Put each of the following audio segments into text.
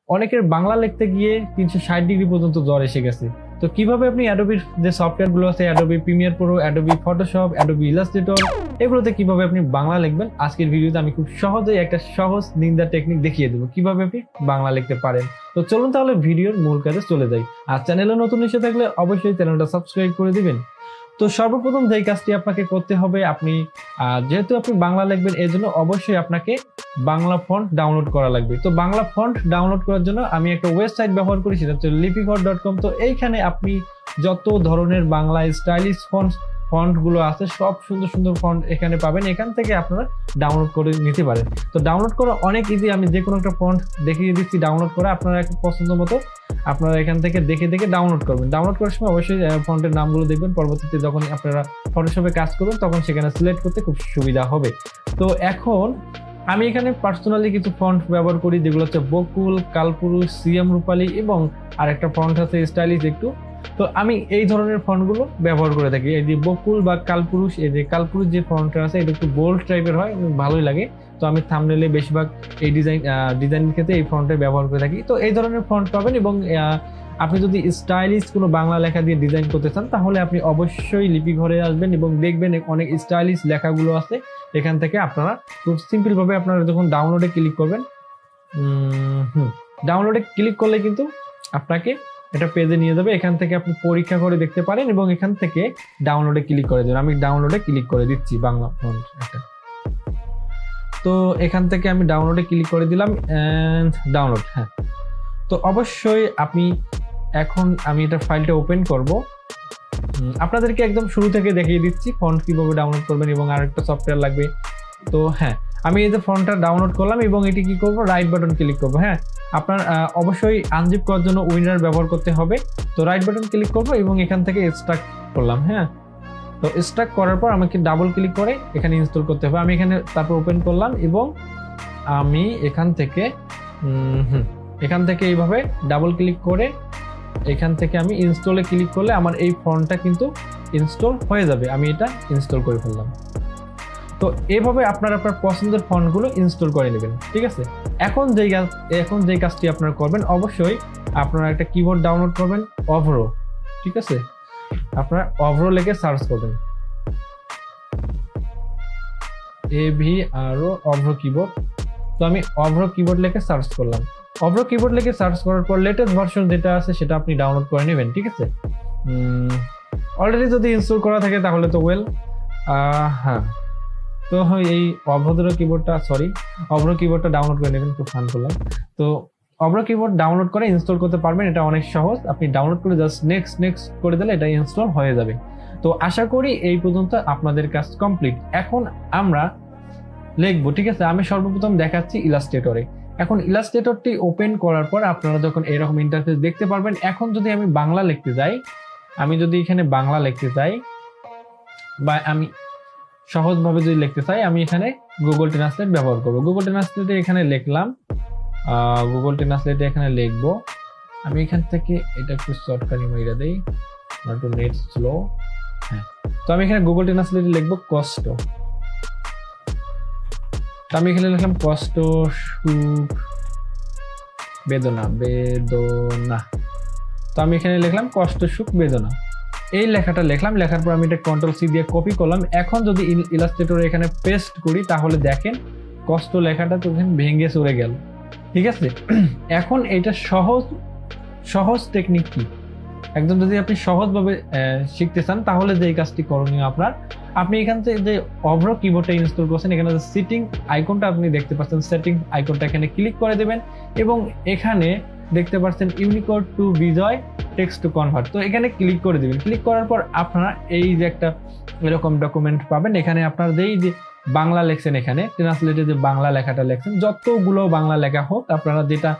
অনেকের বাংলা লিখতে গিয়ে 360 ডিগ্রি পর্যন্ত জ্বর এসে গেছে। তো কিভাবে আপনি অ্যাডোবির যে সফটওয়্যার গুলো আছে, Adobe Premiere Pro, Adobe Photoshop, Adobe Illustrator, এগুলোতে কিভাবে আপনি বাংলা লিখবেন, আজকের ভিডিওতে আমি খুব সহজেই একটা সহজ নিন্দা টেকনিক দেখিয়ে দেবো কিভাবে আপনি বাংলা লিখতে পারেন। তো চলুন তাহলে ভিডিওর মূল কাজে চলে যাই। আর চ্যানেলে নতুন এসে থাকলে অবশ্যই চ্যানেলটা সাবস্ক্রাইব করে দিবেন। তো সর্বপ্রথম যেই কাজটি আপনাকে করতে হবে, আপনি যেহেতু আপনি বাংলা লিখবেন এর জন্য অবশ্যই আপনাকে বাংলা ফন্ট ডাউনলোড করা লাগবে। তো বাংলা ফন্ট ডাউনলোড করার জন্য আমি একটা ওয়েবসাইট ব্যবহার করি, সেটা হচ্ছে lipicord.com। তো এইখানে আপনি যত ধরনের বাংলা স্টাইলিশ ফন্ট গুলো আছে সব সুন্দর সুন্দর ফন্ট এখানে পাবেন, এখান থেকে আপনারা ডাউনলোড করে নিতে পারেন। তো ডাউনলোড করা অনেক ইজি, আমি যে কোনো একটা ফন্ট দেখিয়ে দিচ্ছি ডাউনলোড করা, আপনারা একটা পছন্দ মতো আপনারা এখান থেকে দেখে দেখে ডাউনলোড করবেন। ডাউনলোড করার সময় অবশ্যই ফন্টের নামগুলো দেখবেন, পরবর্তীতে যখন আপনারা ফটোশপে কাজ করবেন তখন সেখানে সিলেক্ট করতে খুব সুবিধা হবে। তো এখন আমি এখানে পার্সোনালি কিছু ফন্ট ব্যবহার করি, যেগুলো হচ্ছে বকুল, কালপুরুষ, সিএম রূপালী এবং আরেকটা ফন্ট আছে স্টাইলিশ একটু। তো আমি এই ধরনের ফন্টগুলো ব্যবহার করে থাকি। এই যে বকুল বা কালপুরুষ, এই যে কালপুরুষ যে ফন্টটা আছে এটা একটু বোল্ড টাইপের হয়, ভালোই লাগে। তো আমি থাম্বনেইলে বেশিরভাগ এই ডিজাইনের ক্ষেত্রে এই ফন্টটা ব্যবহার করে থাকি। তো এই ধরনের ফন্ট পাবেন এবং আপনি যদি স্টাইলিশ কোনো বাংলা লেখা দিয়ে ডিজাইন করতে চান তাহলে আপনি অবশ্যই লিপি ঘরে আসবেন এবং দেখবেন অনেক স্টাইলিশ লেখাগুলো আছে। এখান থেকে আপনারা খুব সিম্পল ভাবে আপনারা যখন ডাউনলোডে ক্লিক করবেন, ডাউনলোডে ক্লিক করলে কিন্তু আপনাকে এটা পেজে নিয়ে যাবে। এখান থেকে আপনি পরীক্ষা করে দেখতে পারেন এবং এখান থেকে ডাউনলোডে ক্লিক করে দেবেন। আমি ডাউনলোডে ক্লিক করে দিচ্ছি বাংলা ফন্ট একটা। তো এখান থেকে আমি ডাউনলোডে ক্লিক করে দিলাম, ডাউনলোড। হ্যাঁ, তো অবশ্যই এখন আমি এটা ফাইলটা ওপেন করব। আপনাদেরকে একদম শুরু থেকে দেখিয়ে দিচ্ছি ফন্ট কিভাবে ডাউনলোড করবেন এবং আরেকটা সফটওয়্যার লাগবে। তো হ্যাঁ, আমি এই যে ফন্টটা ডাউনলোড করলাম এবং এটি কি করব, রাইট বাটন ক্লিক করব। হ্যাঁ, আপনার অবশ্যই আনজিপ করার জন্য উইনার ব্যবহার করতে হবে। তো রাইট বাটন ক্লিক করব এবং এখান থেকে এক্সট্রাক্ট করলাম। হ্যাঁ, তো এক্সট্রাক্ট করার পর আমাকে ডাবল ক্লিক করে এখানে ইনস্টল করতে হবে। আমি এখানে তারপর ওপেন করলাম এবং আমি এখান থেকে এইভাবে ডাবল ক্লিক করে এখান থেকে আমি ইনস্টলে ক্লিক করলে আমার এই ফন্টটা কিন্তু ইনস্টল হয়ে যাবে। আমি এটা ইনস্টল করে ফেললাম। তো এইভাবে আপনারা আপনার পছন্দের ফন্টগুলো ইনস্টল করে নেবেন, ঠিক আছে। এখন যেই কাজটি আপনারা করবেন, অবশ্যই আপনারা একটা কিবোর্ড ডাউনলোড করবেন, অভ্রো, ঠিক আছে। আপনারা অভ্রো লিখে সার্চ করবেন, AVRO অভ্রো কিবোর্ড। তো আমি অভ্রো কিবোর্ড লিখে সার্চ করলাম। অভ্রো কিবোর্ড লিখে সার্চ করার পর লেটেস্ট ভার্সন যেটা আছে সেটা আপনি ডাউনলোড করে নেবেন, ঠিক আছে। অলরেডি যদি ইনস্টল করা থাকে তাহলে তো ওয়েল। হ্যাঁ, তো এই অভ্রো কিবোর্ডটা ডাউনলোড করে নেবেন, খুব ফান করলাম। তো অভ্রো কিবোর্ড ডাউনলোড করে ইনস্টল করতে পারবেন, এটা অনেক সহজ। আপনি ডাউনলোড করে জাস্ট নেক্সট করে দিলে এটা ইনস্টল হয়ে যাবে। তো আশা করি এই পর্যন্ত আপনাদের কাজ কমপ্লিট। এখন আমরা লিখবো, ঠিক আছে। আমি সর্বপ্রথম দেখাচ্ছি ইলাস্ট্রেটরে। এখন ইলাস্ট্রেটরটি ওপেন করার পর আপনারা যখন এরকম ইন্টারফেস দেখতে পারবেন, এখন যদি আমি বাংলা লিখতে যাই, এখানে বাংলা লিখতে চাই বা আমি সহজভাবে যদি লিখতে চাই, আমি এখানে গুগল ট্রান্সলেট ব্যবহার করবো। গুগল ট্রান্সলেটে এখানে লিখলাম, এখানে লিখবো। আমি এখান থেকে এটা একটু শর্টকাটে মাইরা দেই, একটু নেট স্লো। হ্যাঁ, তো আমি এখানে গুগল ট্রান্সলেটে লিখবো কষ্ট। আমি এখানে লিখলাম কষ্ট, সুখ, বেদনা। তো আমি এখানে লিখলাম কষ্ট, সুখ, বেদনা। এই লেখাটা লিখলাম, লেখার পর আমি এটা Ctrl+C দিয়ে কপি করলাম। এখন যদি ইলাস্ট্রেটরে এখানে পেস্ট করি তাহলে দেখেন কষ্ট লেখাটা তো ভেঙে চলে গেল, ঠিক আছে। এখন এটা সহজ টেকনিক কি, একদম যদি আপনি সহজভাবে শিখতে চান তাহলে যে কাজটি করণীয় আপনি এখান থেকে যে অভ্রো কিবোর্ডটা ইনস্টল করছেন, এখানে যে সেটিং আইকনটা আপনি দেখতে পাচ্ছেন, সেটিং আইকনটা এখানে ক্লিক করে দেবেন এবং এখানে দেখতে পাচ্ছেন Unicode to Bijoy text to convert. তো এখানে ক্লিক করে দিবেন। ক্লিক করার পর আপনারা এই যে একটা এরকম ডকুমেন্ট পাবেন। এখানে আপনার যে বাংলা লেখছেন, এখানে ট্রান্সলেটে যে বাংলা লেখাটা লেখছেন, যতগুলো বাংলা লেখা হোক, আপনারা যেটা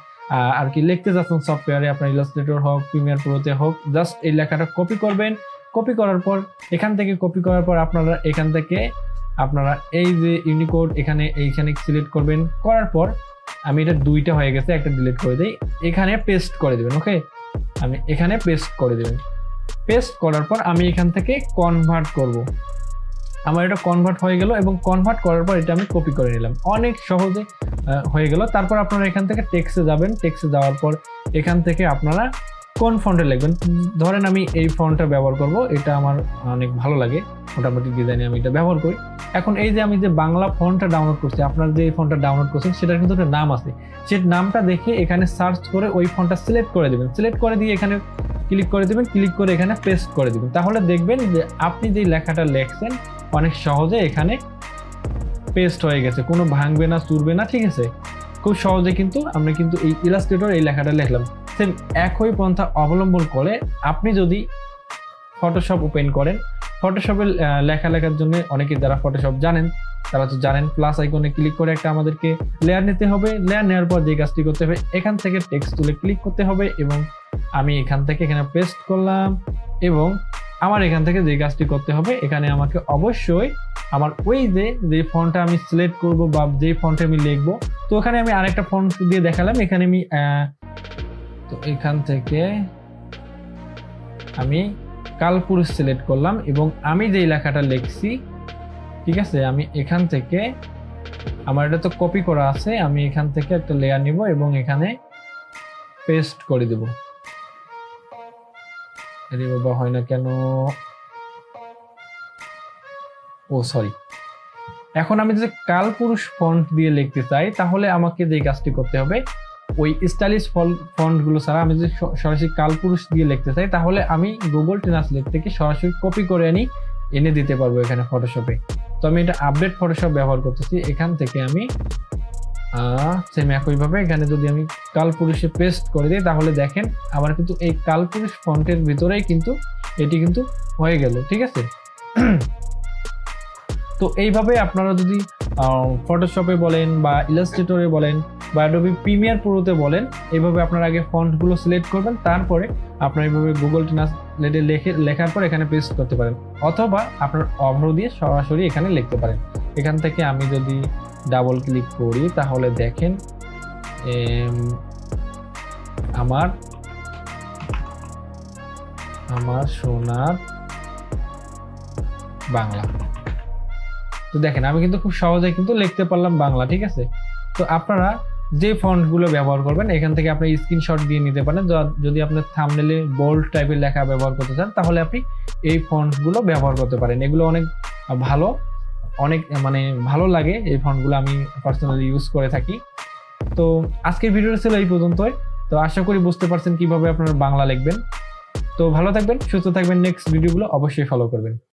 আর কি লিখতে যাচ্ছেন সফটওয়্যারে, আপনার ইলাস্ট্রেটর হোক, প্রিমিয়ার প্রোতে হোক, জাস্ট এই লেখাটা কপি করবেন। কপি করার পর আপনারা এই যে ইউনিকোড এইখানে সিলেক্ট করবেন। করার পর আমি এটা দুইটা হয়ে গেছে, একটা ডিলিট করে দেই, এখানে পেস্ট করে দেবেন। ওকে, আমি এখানে পেস্ট করে দেবেন। পেস্ট করার পর আমি এখান থেকে কনভার্ট করব। আমার এটা কনভার্ট হয়ে গেল এবং কনভার্ট করার পর এটা আমি কপি করে নিলাম, অনেক সহজে হয়ে গেল। তারপর আপনারা এখান থেকে টেক্সটে যাবেন, টেক্সটে যাওয়ার পর এখান থেকে আপনারা কোন ফন্টে লিখবেন। ধরেন আমি এই ফন্টটা ব্যবহার করব, এটা আমার অনেক ভালো লাগে, মোটামুটি ডিজাইনে আমি এটা ব্যবহার করি। এখন এই যে আমি যে বাংলা ফন্টটা ডাউনলোড করছি, আপনার যে এই ফন্টটা ডাউনলোড করছেন সেটার কিন্তু একটা নাম আছে, সেই নামটা দেখে এখানে সার্চ করে ওই ফন্টটা সিলেক্ট করে দেবেন, সিলেক্ট করে দিয়ে এখানে ক্লিক করে দেবেন, ক্লিক করে এখানে পেস্ট করে দেবেন। তাহলে দেখবেন যে আপনি যে লেখাটা লিখছেন অনেক সহজে এখানে পেস্ট হয়ে গেছে, কোনো ভাঙবে না, চুরবে না, ঠিক আছে। খুব সহজে কিন্তু আমরা কিন্তু এই ইলাস্ট্রেটর এই লেখাটা লিখলাম। সেম একই পন্থা অবলম্বন করে আপনি যদি ফটোশপ ওপেন করেন, ফটোশপে লেখার জন্য অনেকে যারা ফটোশপ জানেন তারা তো জানেন, প্লাস আইকনে ক্লিক করে একটা আমাদেরকে লেয়ার নিতে হবে। লেয়ার নেওয়ার পর যে কাজটি করতে হবে, এখান থেকে টেক্সট তুলে ক্লিক করতে হবে এবং আমি এখান থেকে এখানে পেস্ট করলাম। এবং আমার এখান থেকে যে কাজটি করতে হবে, এখানে আমাকে অবশ্যই আমার ওই যে ফন্টটা আমি সিলেক্ট করব বা যে ফন্টে আমি লিখবো, তো ওখানে আমি আরেকটা ফন্ট দিয়ে দেখালাম। এখানে আমি তো এখান থেকে আমি কালপুরুষ সিলেক্ট করলাম এবং আমি যে লেখাটা লিখছি, ঠিক আছে, আমি এখান থেকে আমার এটা তো কপি করা আছে, আমি এখান থেকে একটা লেয়ার নিব এবং এখানে পেস্ট করে দেব। আরে বাবা, হয় না কেন? ও সরি। এখন আমি যদি কালপুরুষ ফন্ট দিয়ে লিখতে চাই, তাহলে আমাকে যে কাজটি করতে হবে, ওই স্টাইলিশ ফন্ট গুলো ছাড়া আমি যদি সরাসরি কালপুরুষ দিয়ে লিখতে চাই, তাহলে আমি গুগল ট্রান্সলেট থেকে সরাসরি কপি করে এনে দিতে পারবো এখানে ফটোশপে। তো আমি এটা আপডেট ফটোশপ ব্যবহার করতেছি, এখান থেকে আমি সেম একইভাবে এখানে যদি আমি কালপুরুষে পেস্ট করে দিই, তাহলে দেখেন আমার কিন্তু এই কালপুরুষ ফন্টের ভিতরেই কিন্তু এটি কিন্তু হয়ে গেল, ঠিক আছে। তো এইভাবে আপনারা যদি ফটোশপে বলেন বা ইলাস্ট্রেটরে বলেন বা অ্যাডোবি প্রিমিয়ার প্রোতে বলেন, এইভাবে আপনারা আগে ফন্টগুলো সিলেক্ট করবেন, তারপরে আপনারা এইভাবে গুগল ট্রান্সলেটে লেখার পর এখানে পেস্ট করতে পারেন, অথবা আপনার অভ্র দিয়ে সরাসরি এখানে লিখতে পারেন। এখান থেকে আমি যদি ডাবল ক্লিক করি, তাহলে দেখেন আমার সোনার বাংলা। তো দেখেন আমি কিন্তু খুব সহজে কিন্তু লিখতে পারলাম বাংলা, ঠিক আছে। তো আপনারা যে ফন্টগুলো ব্যবহার করবেন, এখান থেকে আপনি স্ক্রিনশট দিয়ে নিতে পারেন। যদি আপনার থাম্বনেলে বোল্ড টাইপের লেখা ব্যবহার করতে চান, তাহলে আপনি এই ফন্টগুলো ব্যবহার করতে পারেন। এগুলো অনেক ভালো, অনেক মানে ভালো লাগে এই ফন্টগুলো, আমি পার্সোনালি ইউজ করে থাকি। তো আজকের ভিডিওটা ছিল এই পর্যন্তই। তো আশা করি বুঝতে পারছেন কিভাবে আপনারা বাংলা লিখবেন। তো ভালো থাকবেন, সুস্থ থাকবেন, নেক্সট ভিডিওগুলো অবশ্যই ফলো করবেন।